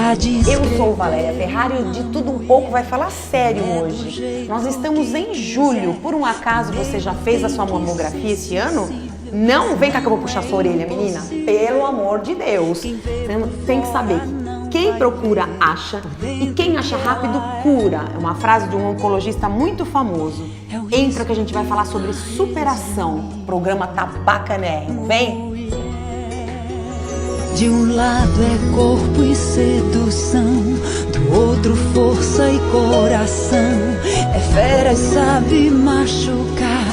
Eu sou Valéria Ferrari e o De Tudo Um Pouco vai falar sério hoje. Nós estamos em julho. Por um acaso você já fez a sua mamografia esse ano? Não? Vem cá que eu vou puxar sua orelha, menina. Pelo amor de Deus. Você tem que saber que quem procura acha e quem acha rápido cura. É uma frase de um oncologista muito famoso. Entra que a gente vai falar sobre superação. O programa tá bacanérrimo. Vem! De um lado é corpo e sedução, do outro força e coração. É fera e sabe machucar,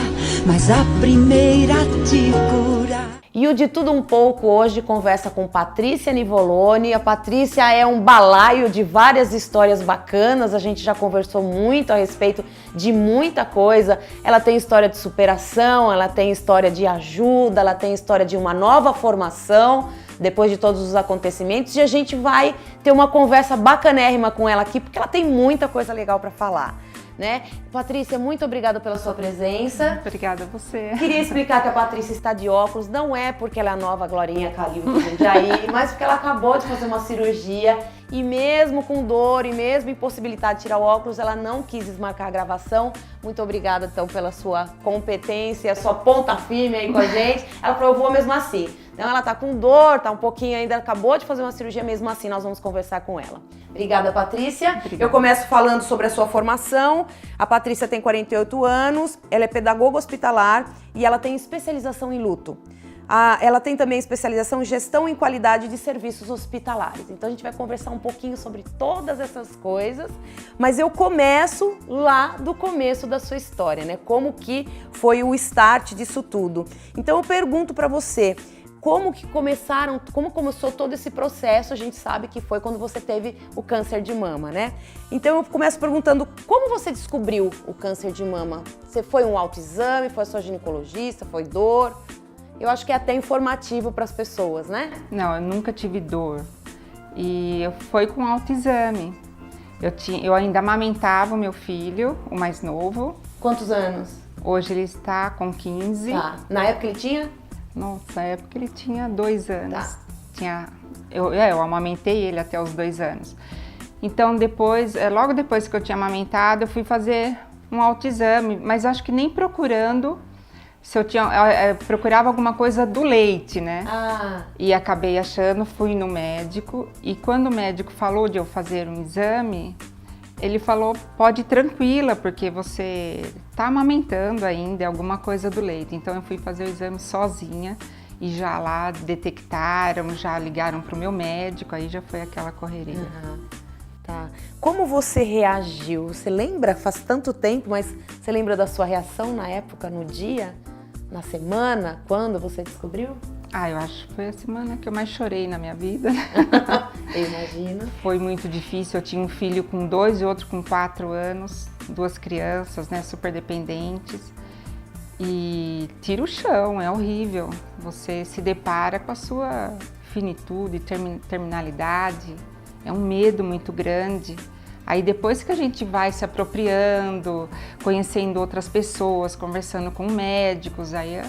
mas a primeira te cura. E o De Tudo Um Pouco hoje conversa com Patrícia Nivoloni. A Patrícia é um balaio de várias histórias bacanas, a gente já conversou muito a respeito de muita coisa. Ela tem história de superação, ela tem história de ajuda, ela tem história de uma nova formação depois de todos os acontecimentos, e a gente vai ter uma conversa bacanérrima com ela aqui, porque ela tem muita coisa legal para falar, né? Patrícia, muito obrigada pela sua presença. Obrigada a você. Queria explicar que a Patrícia está de óculos, não é porque ela é a nova Glorinha Calil de Jundiaí, mas porque ela acabou de fazer uma cirurgia e mesmo com dor e mesmo impossibilitada de tirar o óculos, ela não quis desmarcar a gravação. Muito obrigada, então, pela sua competência, a sua ponta firme aí com a gente. Ela falou, eu vou mesmo assim. Então ela tá com dor, tá um pouquinho ainda, acabou de fazer uma cirurgia, mesmo assim nós vamos conversar com ela. Obrigada, Patrícia. Obrigada. Eu começo falando sobre a sua formação. A Patrícia tem 48 anos, ela é pedagoga hospitalar e ela tem especialização em luto. Ela tem também especialização em gestão em qualidade de serviços hospitalares. Então a gente vai conversar um pouquinho sobre todas essas coisas, mas eu começo lá do começo da sua história, né? Como que foi o start disso tudo. Então eu pergunto para você, como começou todo esse processo? A gente sabe que foi quando você teve o câncer de mama, né? Então eu começo perguntando, como você descobriu o câncer de mama? Você foi um autoexame, foi a sua ginecologista, foi dor? Eu acho que é até informativo para as pessoas, né? Não, eu nunca tive dor. E foi com autoexame. Eu ainda amamentava o meu filho, o mais novo. Quantos anos? Hoje ele está com 15. Tá. Na época ele tinha? Nossa, na época ele tinha 2 anos. Tá. Eu amamentei ele até os 2 anos. Então logo depois que eu tinha amamentado, eu fui fazer um autoexame, mas acho que nem procurando. Se eu procurava alguma coisa do leite, né? E acabei achando, fui no médico, e quando o médico falou de eu fazer um exame, ele falou, pode ir tranquila, porque você tá amamentando ainda, é alguma coisa do leite. Então eu fui fazer o exame sozinha, e já lá detectaram, já ligaram pro meu médico, aí já foi aquela correria. Uhum. Tá. Como você reagiu? Você lembra? Faz tanto tempo, mas você lembra da sua reação na época, no dia? Na semana, quando você descobriu? Eu acho que foi a semana que eu mais chorei na minha vida. Eu imagino. Foi muito difícil, eu tinha um filho com 2 e outro com 4 anos, 2 crianças, né, super dependentes. E tira o chão, é horrível. Você se depara com a sua finitude, terminalidade, é um medo muito grande. Aí depois que a gente vai se apropriando, conhecendo outras pessoas, conversando com médicos, aí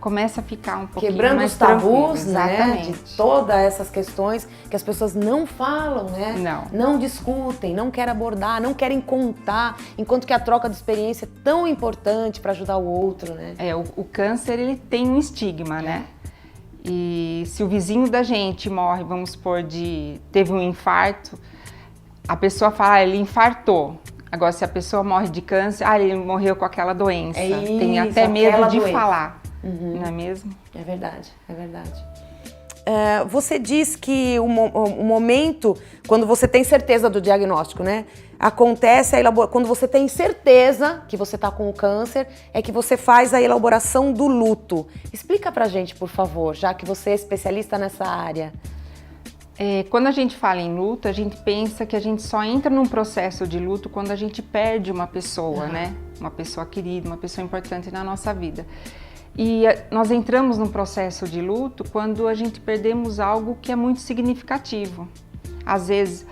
começa a ficar um pouquinho quebrando mais os tabus, né? De todas essas questões que as pessoas não falam, né? Não discutem, não querem abordar, não querem contar, enquanto que a troca de experiência é tão importante para ajudar o outro, né? O câncer, ele tem um estigma, né? E se o vizinho da gente morre, vamos supor, teve um infarto, a pessoa fala, ele infartou. Agora, se a pessoa morre de câncer, ele morreu com aquela doença. Tem até medo de falar, não é mesmo? É verdade, é verdade. Você diz que o momento, quando você tem certeza do diagnóstico, né? Acontece quando você tem certeza que você está com o câncer, é que você faz a elaboração do luto. Explica pra gente, por favor, já que você é especialista nessa área. Quando a gente fala em luto, a gente pensa que a gente só entra num processo de luto quando a gente perde uma pessoa, né? Uma pessoa querida, uma pessoa importante na nossa vida. E nós entramos num processo de luto quando a gente perdemos algo que é muito significativo. Às vezes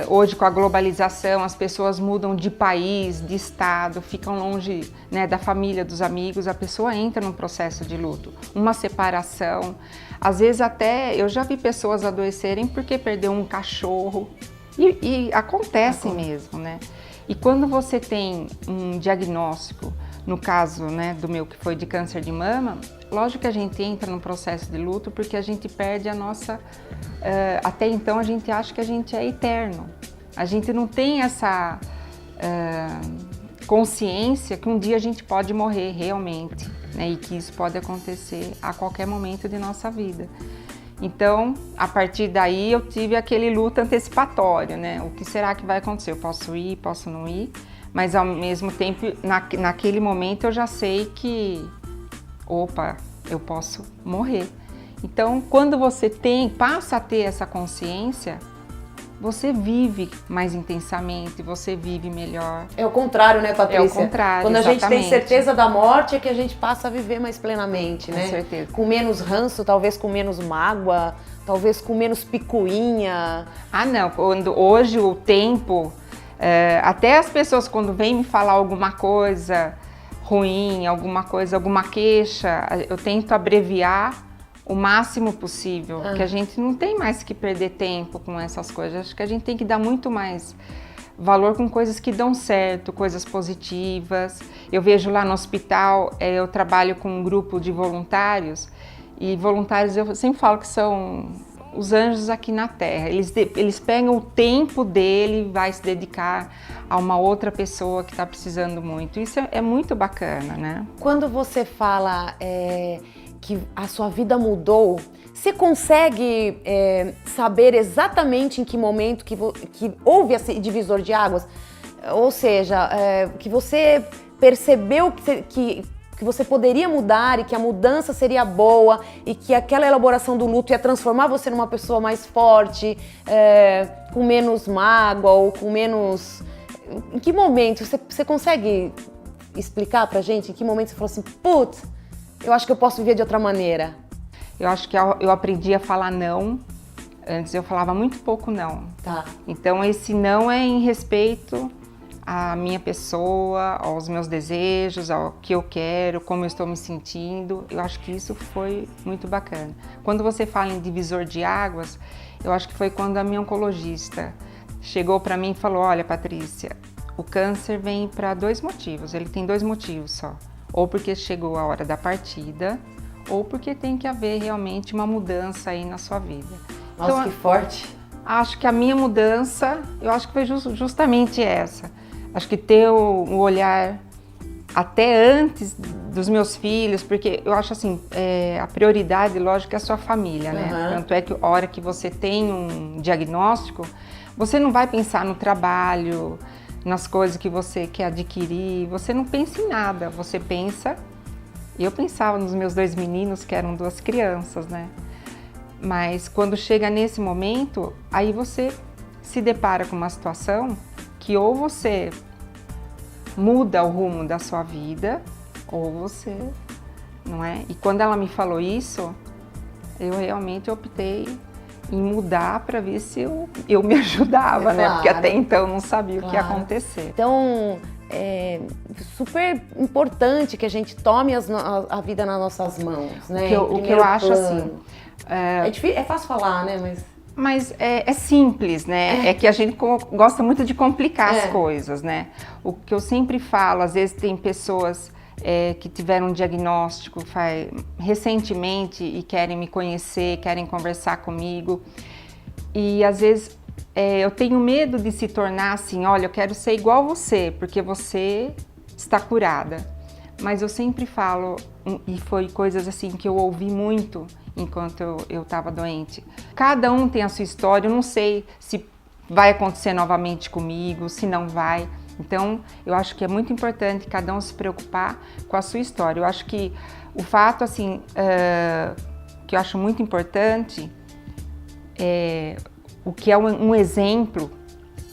Hoje, com a globalização, as pessoas mudam de país, de estado, ficam longe, né, da família, dos amigos, a pessoa entra num processo de luto, uma separação. Às vezes até, eu já vi pessoas adoecerem porque perdeu um cachorro, e acontece mesmo, né? E quando você tem um diagnóstico, no caso, né, do meu, que foi de câncer de mama, lógico que a gente entra num processo de luto porque a gente perde a nossa... até então a gente acha que a gente é eterno. A gente não tem essa consciência que um dia a gente pode morrer realmente, né, e que isso pode acontecer a qualquer momento de nossa vida. Então, a partir daí eu tive aquele luto antecipatório, né? O que será que vai acontecer? Eu posso ir, posso não ir? Mas ao mesmo tempo, naquele momento eu já sei que, opa, eu posso morrer. Então, quando você passa a ter essa consciência, você vive mais intensamente, você vive melhor. É o contrário, né, Patrícia? É o contrário, quando a gente tem exatamente. certeza da morte, é que a gente passa a viver mais plenamente, né? Com certeza. Com menos ranço, talvez com menos mágoa, talvez com menos picuinha. Ah, não. Hoje o tempo... até as pessoas quando vêm me falar alguma coisa ruim, alguma queixa, eu tento abreviar o máximo possível, que a gente não tem mais que perder tempo com essas coisas. Acho que a gente tem que dar muito mais valor com coisas que dão certo, coisas positivas. Eu vejo lá no hospital, eu trabalho com um grupo de voluntários, e voluntários eu sempre falo que são os anjos aqui na Terra. Eles pegam o tempo dele e vai se dedicar a uma outra pessoa que está precisando muito. Isso é muito bacana, né? Quando você fala que a sua vida mudou, você consegue saber exatamente em que momento que houve esse divisor de águas? Ou seja, que você percebeu que você poderia mudar e que a mudança seria boa e que aquela elaboração do luto ia transformar você numa pessoa mais forte, com menos mágoa ou com menos... Em que momento? Você consegue explicar pra gente? Em que momento você falou assim, putz, eu acho que eu posso viver de outra maneira? Eu acho que eu aprendi a falar não. Antes eu falava muito pouco não. Tá. Então esse não é em respeito à minha pessoa, aos meus desejos, ao que eu quero, como eu estou me sentindo. Eu acho que isso foi muito bacana. Quando você fala em divisor de águas, eu acho que foi quando a minha oncologista chegou para mim e falou, olha, Patrícia, o câncer vem para 2 motivos, ele tem 2 motivos só. Ou porque chegou a hora da partida, ou porque tem que haver realmente uma mudança aí na sua vida. Nossa, então, que forte! Acho que a minha mudança, eu acho que foi justamente essa. Acho que ter o olhar até antes dos meus filhos, porque eu acho assim, a prioridade, lógico, é a sua família, né? Tanto é que a hora que você tem um diagnóstico, você não vai pensar no trabalho, nas coisas que você quer adquirir, você não pensa em nada, você pensa... Eu pensava nos meus 2 meninos, que eram 2 crianças, né? Mas quando chega nesse momento, aí você se depara com uma situação que ou você muda o rumo da sua vida, ou você, não é? E quando ela me falou isso, eu realmente optei em mudar para ver se eu me ajudava, né? Porque até então eu não sabia o que ia acontecer. Então, é super importante que a gente tome a vida nas nossas mãos, né? O que eu acho assim... É fácil falar, né? Mas é simples, né? É que a gente gosta muito de complicar as coisas, né? O que eu sempre falo, às vezes tem pessoas que tiveram um diagnóstico recentemente e querem me conhecer, querem conversar comigo. E às vezes eu tenho medo de se tornar assim, olha, eu quero ser igual você, porque você está curada. Mas eu sempre falo, e foi coisas assim que eu ouvi muito enquanto eu estava doente. Cada um tem a sua história, eu não sei se vai acontecer novamente comigo, se não vai. Então, eu acho que é muito importante cada um se preocupar com a sua história. Eu acho que o fato, assim, que eu acho muito importante, o que é um exemplo,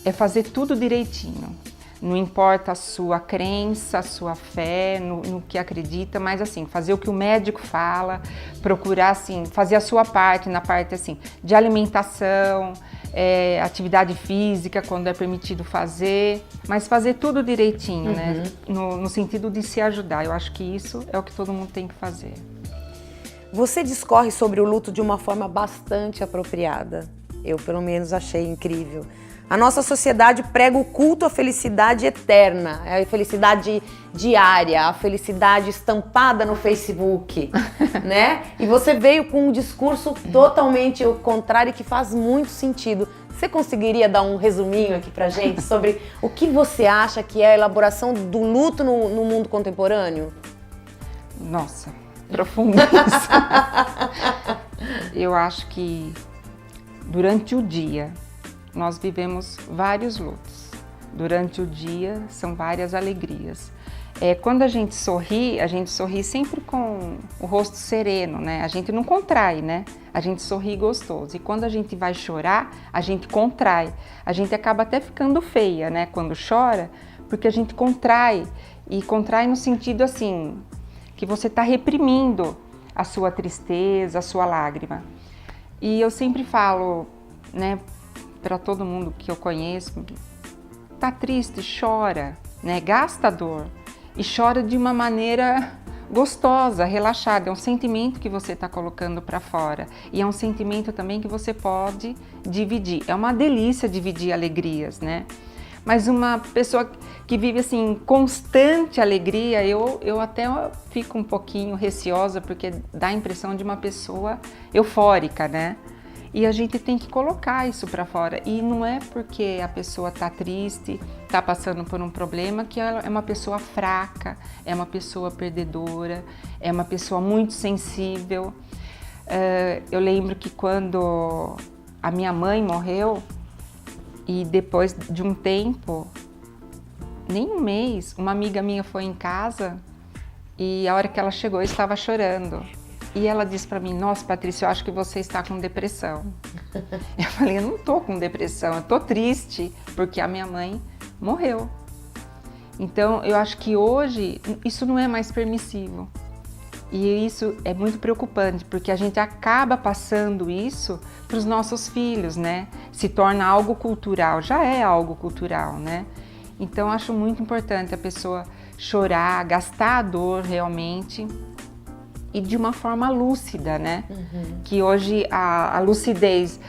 é fazer tudo direitinho. Não importa a sua crença, a sua fé, no que acredita, mas assim, fazer o que o médico fala, procurar assim, fazer a sua parte, na parte assim, de alimentação, atividade física quando é permitido fazer, mas fazer tudo direitinho, né? No sentido de se ajudar. Eu acho que isso é o que todo mundo tem que fazer. Você discorre sobre o luto de uma forma bastante apropriada. Eu, pelo menos, achei incrível. A nossa sociedade prega o culto à felicidade eterna, a felicidade diária, a felicidade estampada no Facebook, né? E você veio com um discurso totalmente o contrário que faz muito sentido. Você conseguiria dar um resuminho aqui pra gente sobre o que você acha que é a elaboração do luto no mundo contemporâneo? Nossa, profundo isso. Eu acho que durante o dia nós vivemos vários lutos. Durante o dia são várias alegrias. Quando a gente sorri sempre com o rosto sereno, né? A gente não contrai, né? A gente sorri gostoso. E quando a gente vai chorar, a gente contrai. A gente acaba até ficando feia, né? Quando chora, porque a gente contrai. E contrai no sentido assim, que você está reprimindo a sua tristeza, a sua lágrima. E eu sempre falo, né? Para todo mundo que eu conheço, tá triste, chora, né? Gasta a dor e chora de uma maneira gostosa, relaxada. É um sentimento que você está colocando para fora e é um sentimento também que você pode dividir. É uma delícia dividir alegrias, né? Mas uma pessoa que vive assim constante alegria, eu até fico um pouquinho receosa porque dá a impressão de uma pessoa eufórica, né? E a gente tem que colocar isso para fora. E não é porque a pessoa está triste, está passando por um problema, que ela é uma pessoa fraca, é uma pessoa perdedora, é uma pessoa muito sensível. Eu lembro que quando a minha mãe morreu, e depois de um tempo, nem um mês, uma amiga minha foi em casa e a hora que ela chegou eu estava chorando. E ela disse para mim, nossa, Patrícia, eu acho que você está com depressão. Eu falei, eu não estou com depressão, eu estou triste, porque a minha mãe morreu. Então, eu acho que hoje isso não é mais permissivo. E isso é muito preocupante, porque a gente acaba passando isso para os nossos filhos, né? Se torna algo cultural, já é algo cultural, né? Então, eu acho muito importante a pessoa chorar, gastar a dor realmente, e de uma forma lúcida, né? Que hoje a lucidez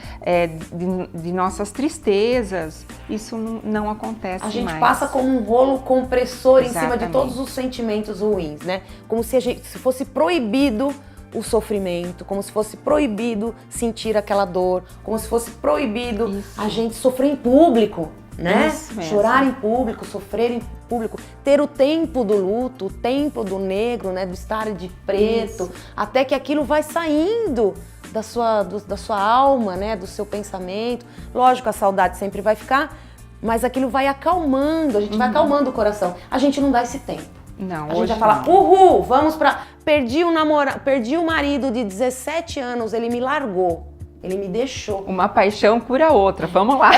de nossas tristezas, isso não acontece mais. A gente passa como um rolo compressor Exatamente. Em cima de todos os sentimentos ruins, né? Como se fosse proibido o sofrimento, como se fosse proibido sentir aquela dor, como se fosse proibido a gente sofrer em público, né? Chorar em público, sofrer em público, ter o tempo do luto, o tempo do negro, né? Do estar de preto, até que aquilo vai saindo da sua alma, né? Do seu pensamento. Lógico, a saudade sempre vai ficar, mas aquilo vai acalmando, a gente vai acalmando o coração. A gente não dá esse tempo. Não, a gente vai falar, uhul, vamos pra... Perdi o marido de 17 anos, ele me largou. Ele me deixou. Uma paixão cura a outra, vamos lá.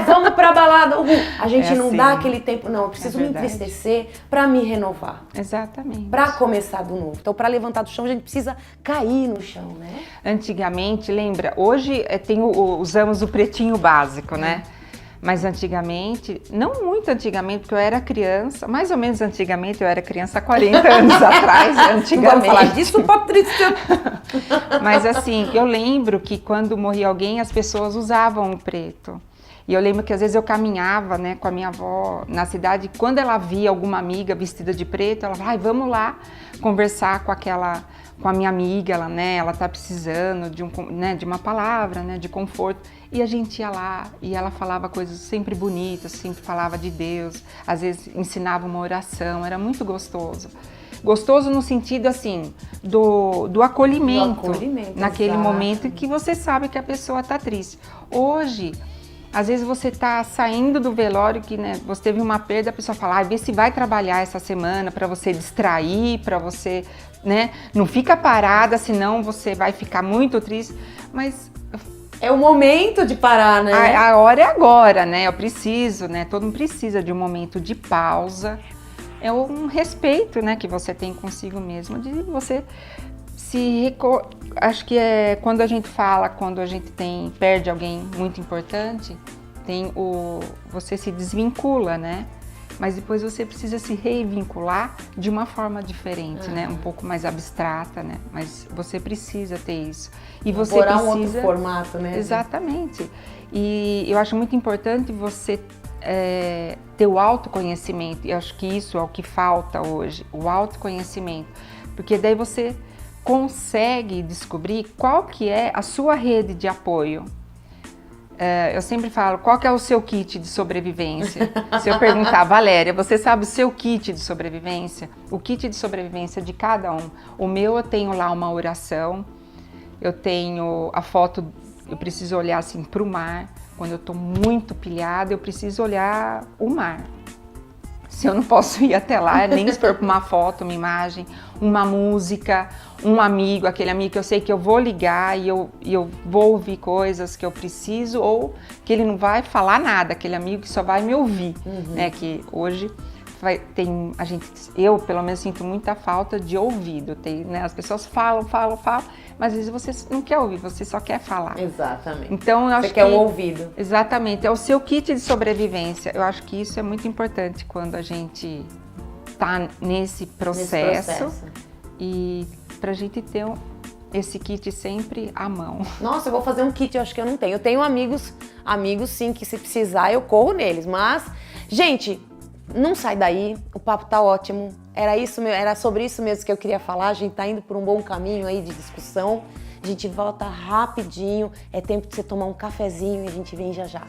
Vamos pra balada. A gente não assim. dá aquele tempo, não. Eu preciso me entristecer pra me renovar. Exatamente. Pra começar do novo. Então, pra levantar do chão, a gente precisa cair no chão, né? Antigamente, lembra, hoje usamos o pretinho básico, né? Mas antigamente, não muito antigamente, porque eu era criança, mais ou menos antigamente, eu era criança há 40 anos atrás, antigamente. Não vamos falar disso, Patrícia. Mas assim, eu lembro que quando morria alguém, as pessoas usavam o preto. E eu lembro que às vezes eu caminhava, né, com a minha avó na cidade, e quando ela via alguma amiga vestida de preto, ela falava, vamos lá conversar com a minha amiga, ela tá precisando de uma palavra, né, de conforto. E a gente ia lá e ela falava coisas sempre bonitas, sempre falava de Deus, às vezes ensinava uma oração, era muito gostoso. Gostoso no sentido assim, do acolhimento, naquele momento em que você sabe que a pessoa está triste. Hoje, às vezes você está saindo do velório, que né, você teve uma perda, a pessoa fala, vê se vai trabalhar essa semana para você distrair, para você, né, não fica parada, senão você vai ficar muito triste, mas... É o momento de parar, né? A hora é agora, né? Eu preciso, né? Todo mundo precisa de um momento de pausa. É um respeito, né, que você tem consigo mesmo, de você Acho que é quando a gente fala, quando a gente perde alguém muito importante, você se desvincula, né? Mas depois você precisa se revincular de uma forma diferente, né? Um pouco mais abstrata, né? Mas você precisa ter isso. E você precisa... um outro formato, né? Exatamente. E eu acho muito importante você ter o autoconhecimento. Eu acho que isso é o que falta hoje, o autoconhecimento. Porque daí você consegue descobrir qual que é a sua rede de apoio. Eu sempre falo, qual que é o seu kit de sobrevivência? Se eu perguntar, Valéria, você sabe o seu kit de sobrevivência? O kit de sobrevivência de cada um. O meu, eu tenho lá uma oração, eu tenho a foto, eu preciso olhar assim para o mar. Quando eu estou muito pilhada, eu preciso olhar o mar. Se eu não posso ir até lá, nem expor uma foto, uma imagem, uma música, um amigo, aquele amigo que eu sei que eu vou ligar e eu vou ouvir coisas que eu preciso, ou que ele não vai falar nada, aquele amigo que só vai me ouvir, né? Que hoje eu pelo menos sinto muita falta de ouvido, né? As pessoas falam, mas às vezes você não quer ouvir, você só quer falar. Exatamente. Então, eu acho você quer o ouvido. Exatamente, é o seu kit de sobrevivência. Eu acho que isso é muito importante quando a gente tá nesse processo. E pra gente ter esse kit sempre à mão. Nossa, eu vou fazer um kit, eu acho que eu não tenho. Eu tenho amigos sim, que se precisar eu corro neles, mas, gente, não sai daí, o papo tá ótimo. Era sobre isso mesmo que eu queria falar. A gente tá indo por um bom caminho aí de discussão. A gente volta rapidinho, é tempo de você tomar um cafezinho e a gente vem já já.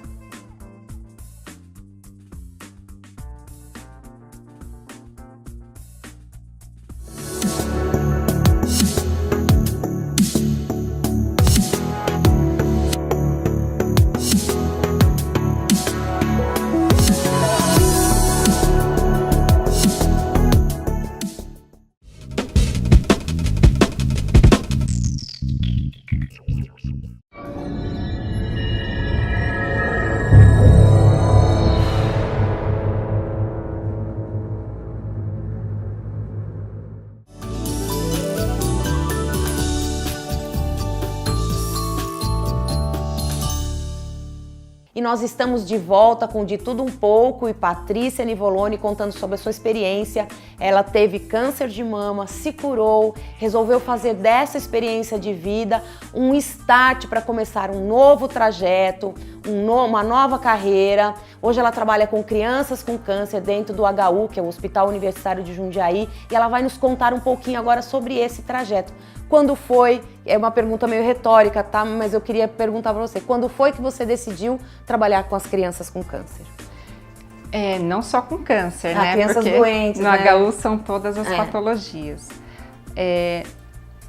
E nós estamos de volta com De Tudo Um Pouco e Patrícia Nivoloni contando sobre a sua experiência. Ela teve câncer de mama, se curou, resolveu fazer dessa experiência de vida um start para começar um novo trajeto, uma nova carreira. Hoje ela trabalha com crianças com câncer dentro do HU, que é o Hospital Universitário de Jundiaí, e ela vai nos contar um pouquinho agora sobre esse trajeto. Quando foi? É uma pergunta meio retórica, tá? Mas eu queria perguntar para você, quando foi que você decidiu trabalhar com as crianças com câncer? Não só com câncer, né? Crianças porque doentes, no né? HU são todas as patologias.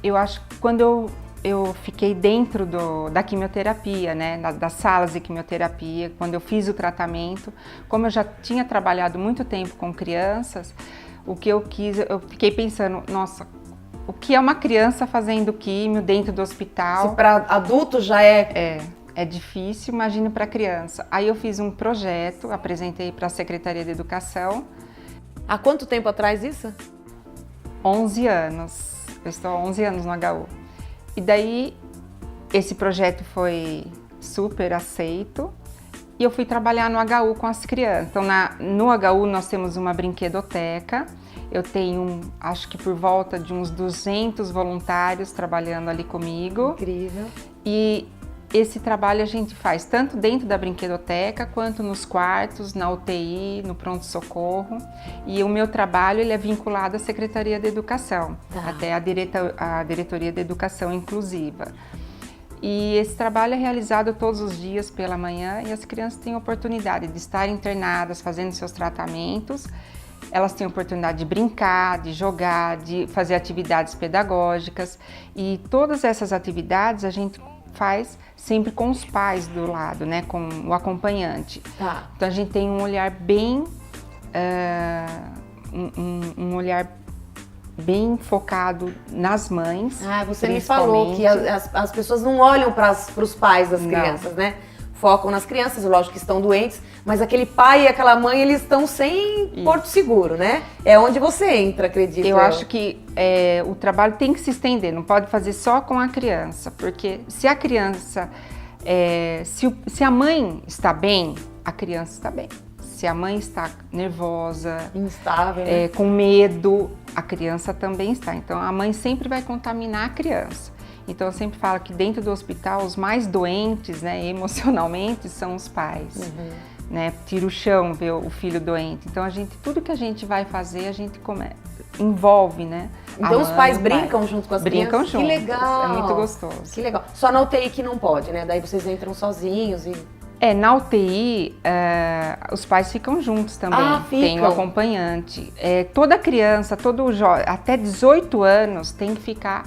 Eu acho que quando eu fiquei dentro da quimioterapia, né? Das salas de quimioterapia, quando eu fiz o tratamento, como eu já tinha trabalhado muito tempo com crianças, o que eu fiquei pensando, nossa, o que é uma criança fazendo químio dentro do hospital? Se para adulto já é difícil, imagine para criança. Aí eu fiz um projeto, apresentei para a Secretaria de Educação. Há quanto tempo atrás isso? 11 anos. Eu estou há 11 anos no HU. E daí esse projeto foi super aceito e eu fui trabalhar no HU com as crianças. Então no HU nós temos uma brinquedoteca. Eu tenho, acho que por volta de uns 200 voluntários trabalhando ali comigo. Incrível. E esse trabalho a gente faz tanto dentro da brinquedoteca, quanto nos quartos, na UTI, no pronto-socorro. E o meu trabalho ele é vinculado à Secretaria de Educação, até a Diretoria de Educação Inclusiva. E esse trabalho é realizado todos os dias pela manhã e as crianças têm a oportunidade de estar internadas, fazendo seus tratamentos. Elas têm a oportunidade de brincar, de jogar, de fazer atividades pedagógicas. E todas essas atividades a gente faz sempre com os pais do lado, né? Com o acompanhante. Tá. Então a gente tem um olhar bem... um olhar bem focado nas mães. Você me falou que as pessoas não olham para os pais das crianças, né? focam nas crianças, lógico que estão doentes, mas aquele pai e aquela mãe, eles estão sem porto seguro, né? É onde você entra, acredito. Eu acho que o trabalho tem que se estender, não pode fazer só com a criança, porque se a criança, se a mãe está bem, a criança está bem. Se a mãe está nervosa, instável, né? Com medo, a criança também está. Então, a mãe sempre vai contaminar a criança. Então, eu sempre falo que dentro do hospital, os mais doentes, né, emocionalmente, são os pais. Né? Tira o chão ver o filho doente. Então, tudo que a gente vai fazer, a gente envolve, né? Então, os pais brincam junto com as crianças? Brincam juntos. Que legal! É muito gostoso. Que legal. Só na UTI que não pode, né? Daí vocês entram sozinhos e... Na UTI, os pais ficam juntos também, tem o acompanhante. Toda criança, todo jovem, até 18 anos, tem que ficar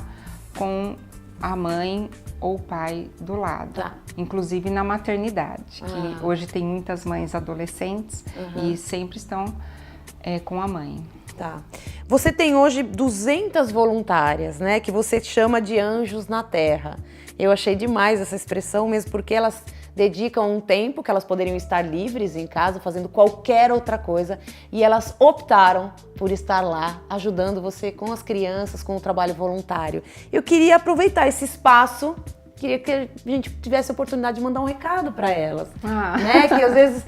com a mãe ou o pai do lado, inclusive na maternidade, que hoje tem muitas mães adolescentes e sempre estão com a mãe. Tá. Você tem hoje 200 voluntárias, né, que você chama de anjos na terra. Eu achei demais essa expressão, mesmo porque elas dedicam um tempo que elas poderiam estar livres em casa, fazendo qualquer outra coisa, e elas optaram por estar lá, ajudando você com as crianças, com o trabalho voluntário. Eu queria aproveitar esse espaço, queria que a gente tivesse a oportunidade de mandar um recado para elas, né? Que às vezes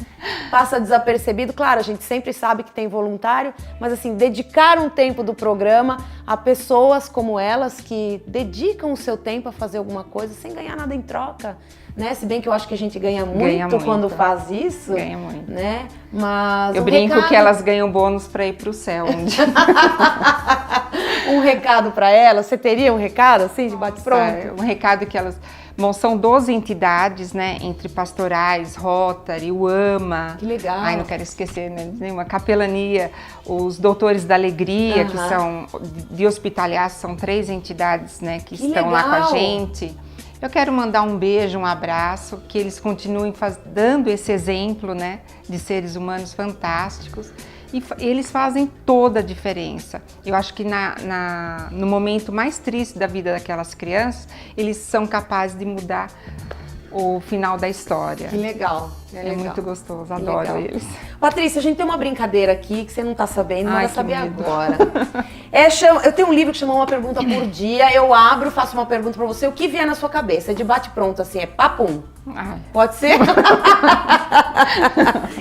passa desapercebido. Claro, a gente sempre sabe que tem voluntário, mas assim, dedicar um tempo do programa a pessoas como elas que dedicam o seu tempo a fazer alguma coisa sem ganhar nada em troca, né? Se bem que eu acho que a gente ganha muito quando faz isso. Ganha muito. Né? Mas eu brinco que elas ganham bônus para ir para o céu um dia. Um recado para elas, você teria um recado assim de bate-pronto? Um recado que elas... Bom, são 12 entidades, né, entre pastorais, Rotary, o AMA. Que legal. Ai, não quero esquecer, né, nenhuma capelania, os Doutores da Alegria, que são de hospitaliar, são 3 entidades, né, que estão lá com a gente. Eu quero mandar um beijo, um abraço, que eles continuem dando esse exemplo, né, de seres humanos fantásticos. E eles fazem toda a diferença. Eu acho que no momento mais triste da vida daquelas crianças, eles são capazes de mudar o final da história. Que legal. É muito gostoso, adoro eles. Patrícia, a gente tem uma brincadeira aqui que você não tá sabendo, mas vai saber agora. Eu tenho um livro que chama Uma Pergunta por Dia, eu abro, faço uma pergunta pra você, o que vier na sua cabeça, é de bate-pronto, assim, é papum. Pode ser?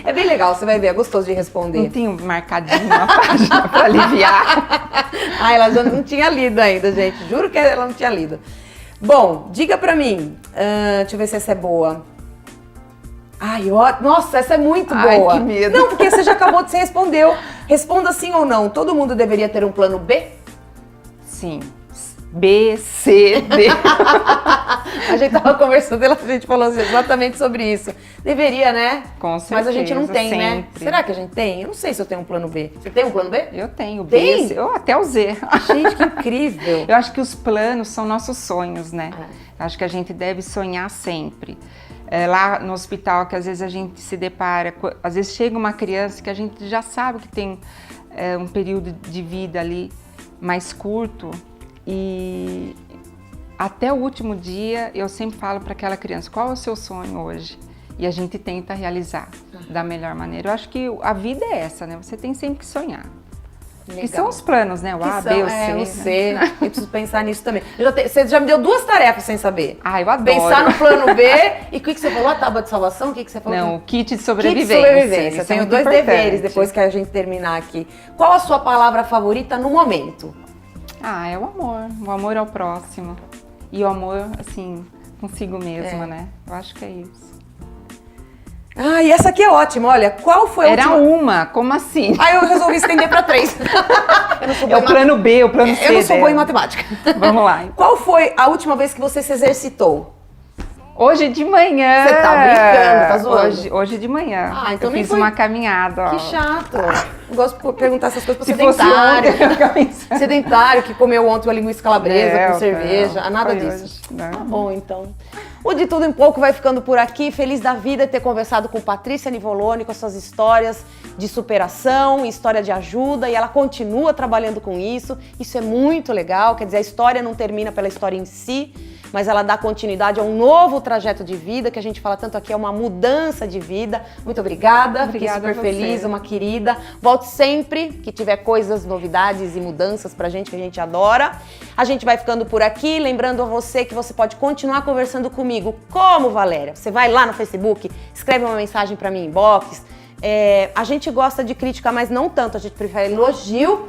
É bem legal, você vai ver, é gostoso de responder. Não tinha marcadinho uma página pra aliviar. Ela já não tinha lido ainda, gente, juro que ela não tinha lido. Bom, diga pra mim, deixa eu ver se essa é boa. Nossa, essa é muito boa. Que medo. Não, porque você já acabou de se respondeu. Responda sim ou não. Todo mundo deveria ter um plano B? Sim. B, C, D. A gente tava conversando, a gente falou exatamente sobre isso. Deveria, né? Com certeza. Mas a gente não tem, sempre. né? Será que a gente tem? Eu não sei se eu tenho um plano B. Você tem um plano B? Eu tenho. Tem? B, C, até o Z. Gente, que incrível. Eu acho que os planos são nossos sonhos, né? Acho que a gente deve sonhar sempre. Lá no hospital, que às vezes a gente se depara, às vezes chega uma criança que a gente já sabe que tem um período de vida ali mais curto, e até o último dia eu sempre falo para aquela criança, qual é o seu sonho hoje? E a gente tenta realizar da melhor maneira. Eu acho que a vida é essa, né? Você tem sempre que sonhar. Legal. Que são os planos, né? O A, B, o C. O C. Eu preciso pensar nisso também. Você já me deu 2 tarefas sem saber. Eu adoro. Pensar no plano B. E o que você falou? A tábua de salvação? O que você falou? Não, o kit de sobrevivência. Kit de sobrevivência. Tenho 2 importante. deveres depois que a gente terminar aqui. Qual a sua palavra favorita no momento? É o amor. O amor ao próximo. E o amor, assim, consigo mesma, né? Eu acho que é isso. E essa aqui é ótima. Olha, qual foi a última... Era uma, como assim? Eu resolvi estender para 3. O plano B, o plano C. Eu não sou boa em matemática. Vamos lá. Qual foi a última vez que você se exercitou? Hoje de manhã. Você tá brincando, tá zoando? Hoje de manhã. Então eu fiz uma caminhada. Que chato. Eu gosto de perguntar essas coisas pro Se sedentário. Fosse Sedentário, que comeu ontem uma linguiça calabresa com cerveja. Nada disso. Hoje, Tá bom, então. O De Tudo em Pouco vai ficando por aqui. Feliz da vida de ter conversado com Patrícia Nivoloni, com as suas histórias de superação, história de ajuda, e ela continua trabalhando com isso. Isso é muito legal, quer dizer, a história não termina pela história em si, mas ela dá continuidade a um novo trajeto de vida, que a gente fala tanto aqui, é uma mudança de vida. Muito obrigada, fiquei super feliz, uma querida. Volte sempre que tiver coisas, novidades e mudanças pra gente, que a gente adora. A gente vai ficando por aqui, lembrando a você que você pode continuar conversando comigo. Como, Valéria? Você vai lá no Facebook, escreve uma mensagem pra mim, inbox. A gente gosta de crítica, mas não tanto, a gente prefere elogio.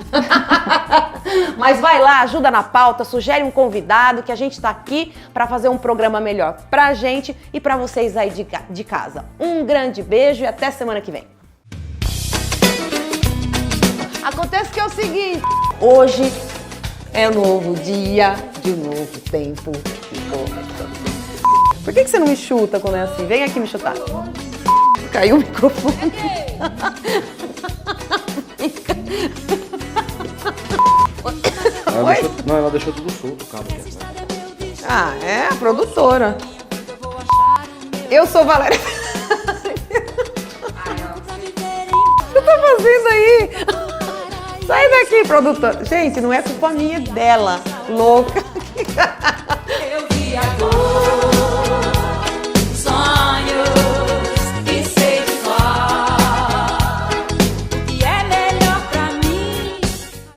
Mas vai lá, ajuda na pauta, sugere um convidado, que a gente tá aqui para fazer um programa melhor pra gente e pra vocês aí de casa. Um grande beijo e até semana que vem. Acontece que é o seguinte, hoje é um novo dia de um novo tempo. Por que você não me chuta quando é assim? Vem aqui me chutar. Caiu o microfone. Ela deixou tudo solto, o cabo. Ah, é a produtora. Eu sou Valéria. O que você tá fazendo aí? Sai daqui, produtora. Gente, não é culpa minha, é dela. Louca. Eu vi a dor, sonho.